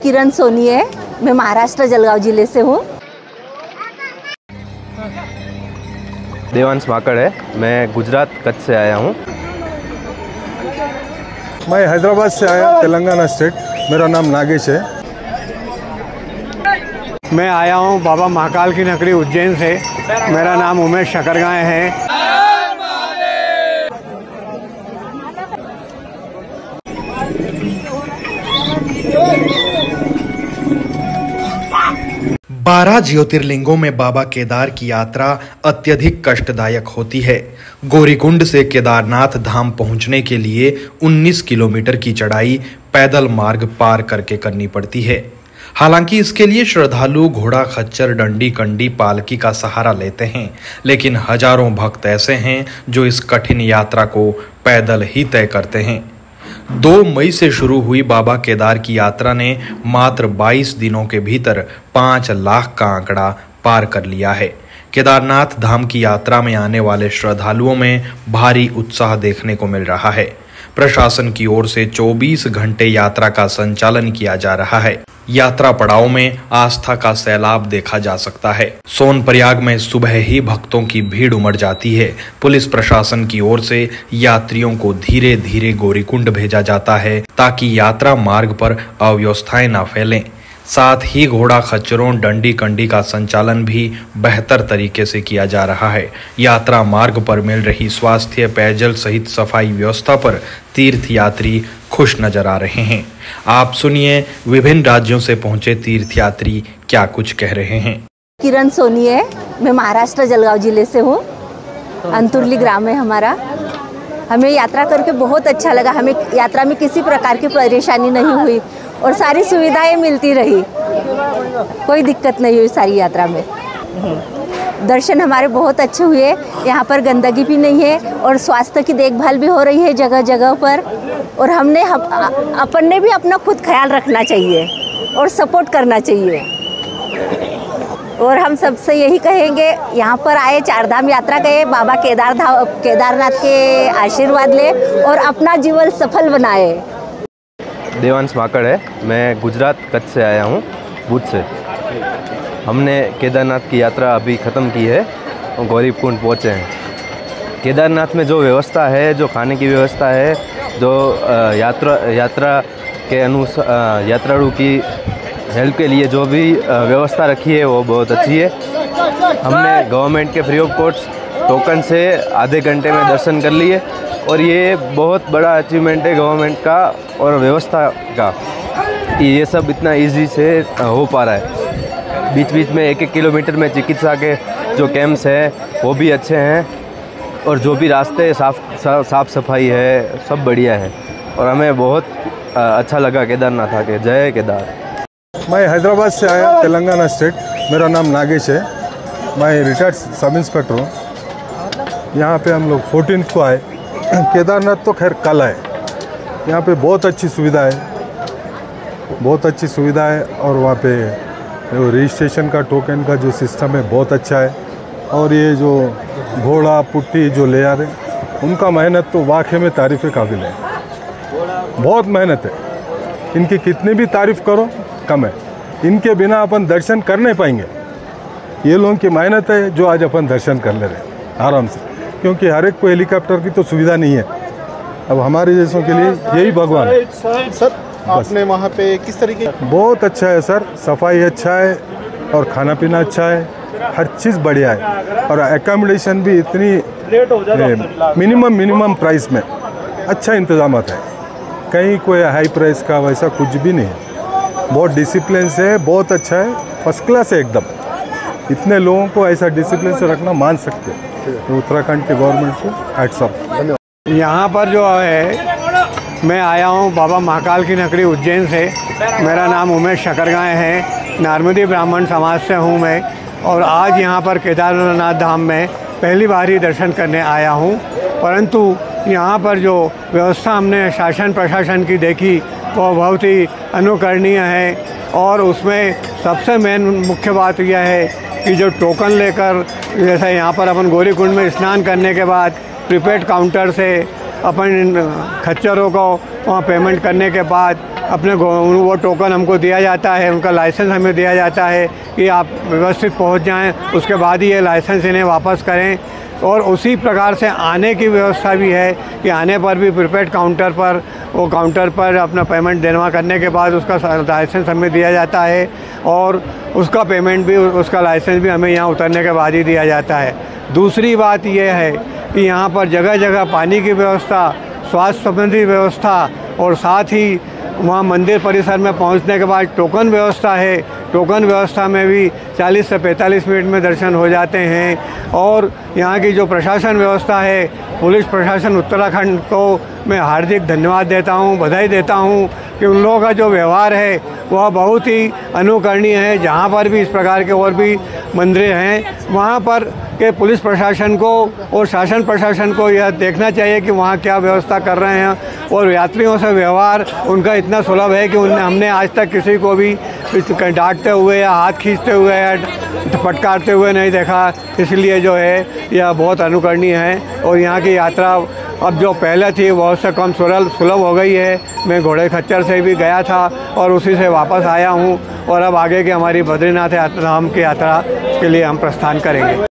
किरण सोनी है, मैं महाराष्ट्र जलगांव जिले से हूँ। देवांश माकड़ है, मैं गुजरात कच्छ से आया हूँ। मैं हैदराबाद से आया, तेलंगाना स्टेट। मेरा नाम नागेश है। मैं आया हूँ बाबा महाकाल की नगरी उज्जैन से। मेरा नाम उमेश शकरगाय है। बारह ज्योतिर्लिंगों में बाबा केदार की यात्रा अत्यधिक कष्टदायक होती है। गौरीकुंड से केदारनाथ धाम पहुंचने के लिए 19 किलोमीटर की चढ़ाई पैदल मार्ग पार करके करनी पड़ती है। हालांकि इसके लिए श्रद्धालु घोड़ा, खच्चर, डंडी, कंडी, पालकी का सहारा लेते हैं, लेकिन हजारों भक्त ऐसे हैं जो इस कठिन यात्रा को पैदल ही तय करते हैं। 2 मई से शुरू हुई बाबा केदार की यात्रा ने मात्र 22 दिनों के भीतर 5 लाख का आंकड़ा पार कर लिया है। केदारनाथ धाम की यात्रा में आने वाले श्रद्धालुओं में भारी उत्साह देखने को मिल रहा है। प्रशासन की ओर से 24 घंटे यात्रा का संचालन किया जा रहा है। यात्रा पड़ाव में आस्था का सैलाब देखा जा सकता है। सोनप्रयाग में सुबह ही भक्तों की भीड़ उमड़ जाती है। पुलिस प्रशासन की ओर से यात्रियों को धीरे धीरे गौरीकुंड भेजा जाता है ताकि यात्रा मार्ग पर अव्यवस्थाएं न फैलें। साथ ही घोड़ा, खच्चरों, डंडी, कंडी का संचालन भी बेहतर तरीके से किया जा रहा है। यात्रा मार्ग पर मिल रही स्वास्थ्य, पेयजल सहित सफाई व्यवस्था पर तीर्थयात्री खुश नजर आ रहे हैं। आप सुनिए विभिन्न राज्यों से पहुंचे तीर्थयात्री क्या कुछ कह रहे हैं। किरण सोनी है, मैं महाराष्ट्र जलगांव जिले से हूँ। अंतुर्ली ग्राम है हमारा। हमें यात्रा करके बहुत अच्छा लगा। हमें यात्रा में किसी प्रकार की परेशानी नहीं हुई और सारी सुविधाएं मिलती रही। कोई दिक्कत नहीं हुई सारी यात्रा में। दर्शन हमारे बहुत अच्छे हुए। यहाँ पर गंदगी भी नहीं है और स्वास्थ्य की देखभाल भी हो रही है जगह जगह पर। और अपन ने भी अपना खुद ख्याल रखना चाहिए और सपोर्ट करना चाहिए। और हम सबसे यही कहेंगे, यहाँ पर आए, 4 धाम यात्रा गए, बाबा केदारनाथ के आशीर्वाद ले और अपना जीवन सफल बनाए। देवांश माकड़ है, मैं गुजरात कच्छ से आया हूँ, भूज से। हमने केदारनाथ की यात्रा अभी ख़त्म की है और गौरीकुंड पहुँचे हैं। केदारनाथ में जो व्यवस्था है, जो खाने की व्यवस्था है, जो यात्रा के अनुसार यात्रालु की हेल्प के लिए जो भी व्यवस्था रखी है वो बहुत अच्छी है। हमने गवर्नमेंट के फ्री ऑफ कॉस्ट टोकन से आधे घंटे में दर्शन कर लिए और ये बहुत बड़ा अचीवमेंट है गवर्नमेंट का और व्यवस्था का कि ये सब इतना इजी से हो पा रहा है। बीच बीच में 1-1 किलोमीटर में चिकित्सा के जो कैंप्स हैं वो भी अच्छे हैं और जो भी रास्ते साफ सफाई है, सब बढ़िया है और हमें बहुत अच्छा लगा केदारनाथ आके। जय केदार। मैं हैदराबाद से आया, तेलंगाना स्टेट। मेरा नाम नागेश है। मैं रिटायर्ड सब इंस्पेक्टर हूँ। यहाँ पे हम लोग 14 को आए। केदारनाथ तो खैर कल है। यहाँ पे बहुत अच्छी सुविधा है, बहुत अच्छी सुविधा है और वहाँ पे रजिस्ट्रेशन का टोकन का जो सिस्टम है बहुत अच्छा है। और ये जो घोड़ा, पुट्टी जो ले आ रहे उनका मेहनत तो वाकई में तारीफ़ काबिल है। बहुत मेहनत है इनकी, कितनी भी तारीफ़ करो कम है। इनके बिना अपन दर्शन कर नहीं पाएंगे। ये लोगों की मेहनत है जो आज अपन दर्शन कर ले रहे हैं आराम से, क्योंकि हर एक को हेलीकॉप्टर की तो सुविधा नहीं है। अब हमारे जैसों के लिए यही भगवान है। सर आपने वहाँ पे किस तरीके? बहुत अच्छा है सर, सफाई अच्छा है और खाना पीना अच्छा है, हर चीज़ बढ़िया है और एकोमोडेशन भी इतनी मिनिमम प्राइस में अच्छा इंतजाम है। कहीं कोई हाई प्राइस का वैसा कुछ भी नहीं है। बहुत डिसिप्लिन से है, बहुत अच्छा है, फर्स्ट क्लास है एकदम। इतने लोगों को ऐसा डिसिप्लिन से रखना मान सकते हैं तो उत्तराखंड के गवर्नमेंट को हैट्स ऑफ। यहाँ पर जो है मैं आया हूँ बाबा महाकाल की नगरी उज्जैन से। मेरा नाम उमेश शकरगाय है, नार्मदी ब्राह्मण समाज से हूँ मैं और आज यहाँ पर केदारनाथ धाम में पहली बार ही दर्शन करने आया हूँ। परंतु यहाँ पर जो व्यवस्था हमने शासन प्रशासन की देखी वो बहुत ही अनुकरणीय है और उसमें सबसे मेन मुख्य बात यह है कि जो टोकन लेकर, जैसे यहाँ पर अपन गौरीकुंड में स्नान करने के बाद प्रीपेड काउंटर से अपन खच्चरों को वहाँ पेमेंट करने के बाद अपने वो टोकन हमको दिया जाता है, उनका लाइसेंस हमें दिया जाता है कि आप व्यवस्थित पहुंच जाएं, उसके बाद ही ये लाइसेंस इन्हें वापस करें। और उसी प्रकार से आने की व्यवस्था भी है कि आने पर भी प्रीपेड काउंटर पर अपना पेमेंट देना करने के बाद उसका लाइसेंस हमें दिया जाता है और उसका पेमेंट भी, उसका लाइसेंस भी हमें यहाँ उतरने के बाद ही दिया जाता है। दूसरी बात यह है कि यहाँ पर जगह जगह पानी की व्यवस्था, स्वास्थ्य संबंधी व्यवस्था और साथ ही वहाँ मंदिर परिसर में पहुँचने के बाद टोकन व्यवस्था है। टोकन व्यवस्था में भी 40 से 45 मिनट में दर्शन हो जाते हैं। और यहाँ की जो प्रशासन व्यवस्था है, पुलिस प्रशासन उत्तराखंड को मैं हार्दिक धन्यवाद देता हूँ, बधाई देता हूँ कि उन लोगों का जो व्यवहार है वह बहुत ही अनुकरणीय है। जहाँ पर भी इस प्रकार के और भी मंदिर हैं, वहाँ पर के पुलिस प्रशासन को और शासन प्रशासन को यह देखना चाहिए कि वहाँ क्या व्यवस्था कर रहे हैं। और यात्रियों से व्यवहार उनका इतना सुलभ है कि हमने आज तक किसी को भी डांटते हुए या हाथ खींचते हुए या फटकारते हुए नहीं देखा। इसलिए जो है यह बहुत अनुकरणीय है। और यहाँ की यात्रा अब जो पहले थी बहुत से कम सुलभ हो गई है। मैं घोड़े खच्चर से भी गया था और उसी से वापस आया हूँ। और अब आगे की हमारी बद्रीनाथ धाम की यात्रा के लिए हम प्रस्थान करेंगे।